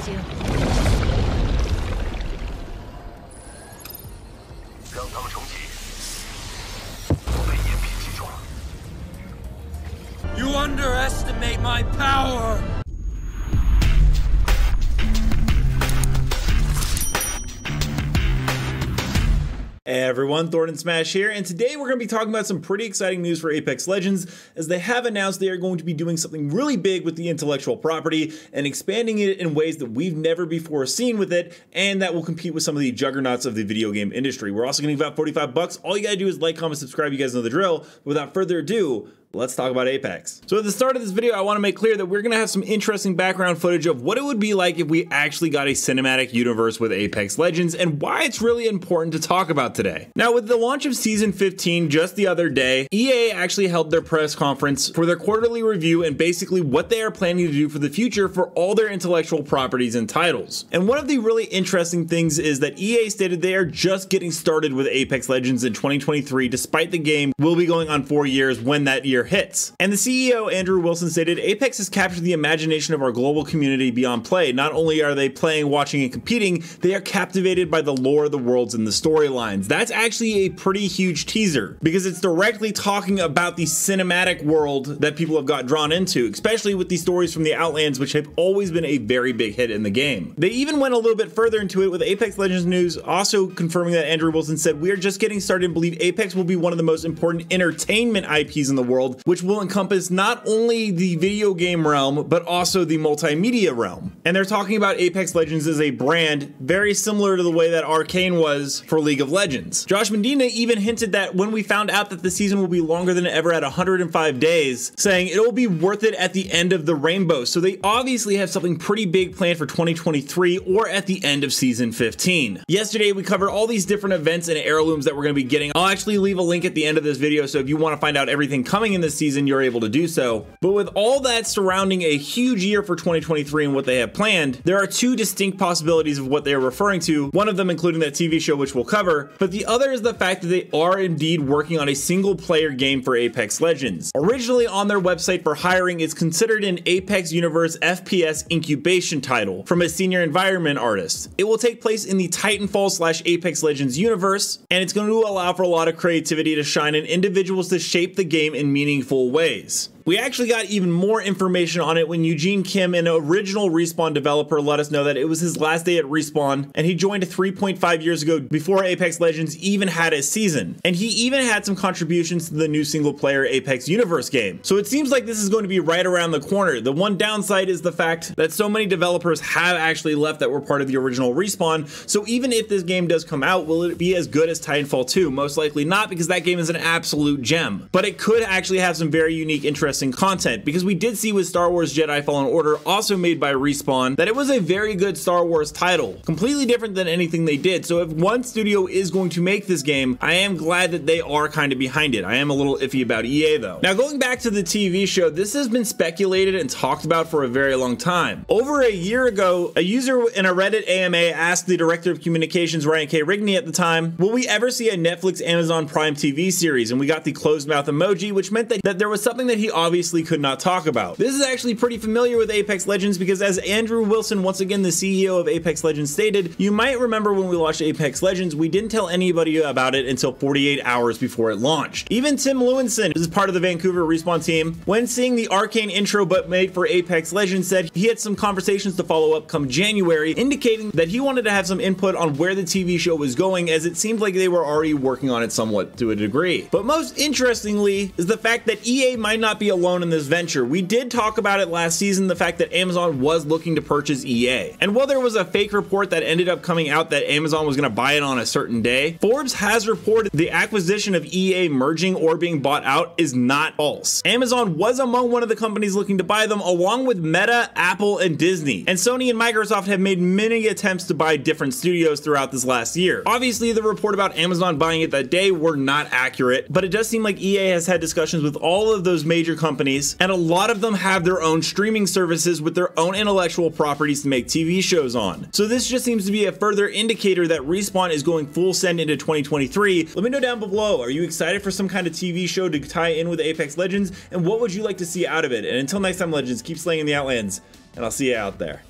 you. You underestimate my power! Hey everyone, Thordan Smash here, and today we're going to be talking about some pretty exciting news for Apex Legends, as they have announced they are going to be doing something really big with the intellectual property and expanding it in ways that we've never before seen with it, and that will compete with some of the juggernauts of the video game industry. We're also going to give out 45 bucks. All you gotta do is like, comment, subscribe. You guys know the drill. Without further ado, let's talk about Apex. So at the start of this video, I want to make clear that we're going to have some interesting background footage of what it would be like if we actually got a cinematic universe with Apex Legends and why it's really important to talk about today. Now, with the launch of Season 15 just the other day, EA actually held their press conference for their quarterly review and basically what they are planning to do for the future for all their intellectual properties and titles. And one of the really interesting things is that EA stated they are just getting started with Apex Legends in 2023, despite the game will be going on 4 years when that year hits. And the CEO, Andrew Wilson, stated, Apex has captured the imagination of our global community beyond play. Not only are they playing, watching, and competing, they are captivated by the lore, the worlds, and the storylines. That's actually a pretty huge teaser, because it's directly talking about the cinematic world that people have got drawn into, especially with these stories from the Outlands, which have always been a very big hit in the game. They even went a little bit further into it with Apex Legends news, also confirming that Andrew Wilson said, we are just getting started and believe Apex will be one of the most important entertainment IPs in the world, which will encompass not only the video game realm, but also the multimedia realm. And they're talking about Apex Legends as a brand very similar to the way that Arcane was for League of Legends. Josh Medina even hinted that when we found out that the season will be longer than ever at 105 days, saying it'll be worth it at the end of the rainbow. So they obviously have something pretty big planned for 2023 or at the end of Season 15. Yesterday, we covered all these different events and heirlooms that we're going to be getting. I'll actually leave a link at the end of this video, so if you want to find out everything coming in this season, you're able to do so. But with all that surrounding a huge year for 2023 and what they have planned, there are two distinct possibilities of what they are referring to, one of them including that TV show which we'll cover, but the other is the fact that they are indeed working on a single player game for Apex Legends. Originally on their website for hiring, it's considered an Apex Universe FPS incubation title from a senior environment artist. It will take place in the Titanfall/Apex Legends universe, and it's going to allow for a lot of creativity to shine and individuals to shape the game in meaningful ways. We actually got even more information on it when Eugene Kim, an original Respawn developer, let us know that it was his last day at Respawn, and he joined 3.5 years ago before Apex Legends even had a season. And he even had some contributions to the new single-player Apex Universe game. So it seems like this is going to be right around the corner. The one downside is the fact that so many developers have actually left that were part of the original Respawn, so even if this game does come out, will it be as good as Titanfall 2? Most likely not, because that game is an absolute gem. But it could actually have some very unique, interesting content, because we did see with Star Wars Jedi Fallen Order, also made by Respawn, that it was a very good Star Wars title, completely different than anything they did. So if one studio is going to make this game, I am glad that they are kind of behind it. I am a little iffy about EA though. Now, going back to the TV show, this has been speculated and talked about for a very long time. Over a year ago, a user in a Reddit AMA asked the director of communications, Ryan K. Rigney at the time, will we ever see a Netflix Amazon Prime TV series? And we got the closed mouth emoji, which meant that there was something that he obviously could not talk about. This is actually pretty familiar with Apex Legends, because as Andrew Wilson, once again the CEO of Apex Legends, stated, you might remember when we launched Apex Legends, we didn't tell anybody about it until 48 hours before it launched. Even Tim Lewinson, who is part of the Vancouver Respawn team, when seeing the Arcane intro but made for Apex Legends, said he had some conversations to follow up come January, indicating that he wanted to have some input on where the TV show was going, as it seemed like they were already working on it somewhat to a degree. But most interestingly is the fact that EA might not be alone in this venture. We did talk about it last season, the fact that Amazon was looking to purchase EA. And while there was a fake report that ended up coming out that Amazon was going to buy it on a certain day, Forbes has reported the acquisition of EA merging or being bought out is not false. Amazon was among one of the companies looking to buy them, along with Meta, Apple, and Disney. And Sony and Microsoft have made many attempts to buy different studios throughout this last year. Obviously, the report about Amazon buying it that day were not accurate, but it does seem like EA has had discussions with all of those major companies, and a lot of them have their own streaming services with their own intellectual properties to make TV shows on. So this just seems to be a further indicator that Respawn is going full send into 2023. Let me know down below, are you excited for some kind of TV show to tie in with Apex Legends, and what would you like to see out of it? And until next time, Legends, keep slaying in the Outlands, and I'll see you out there.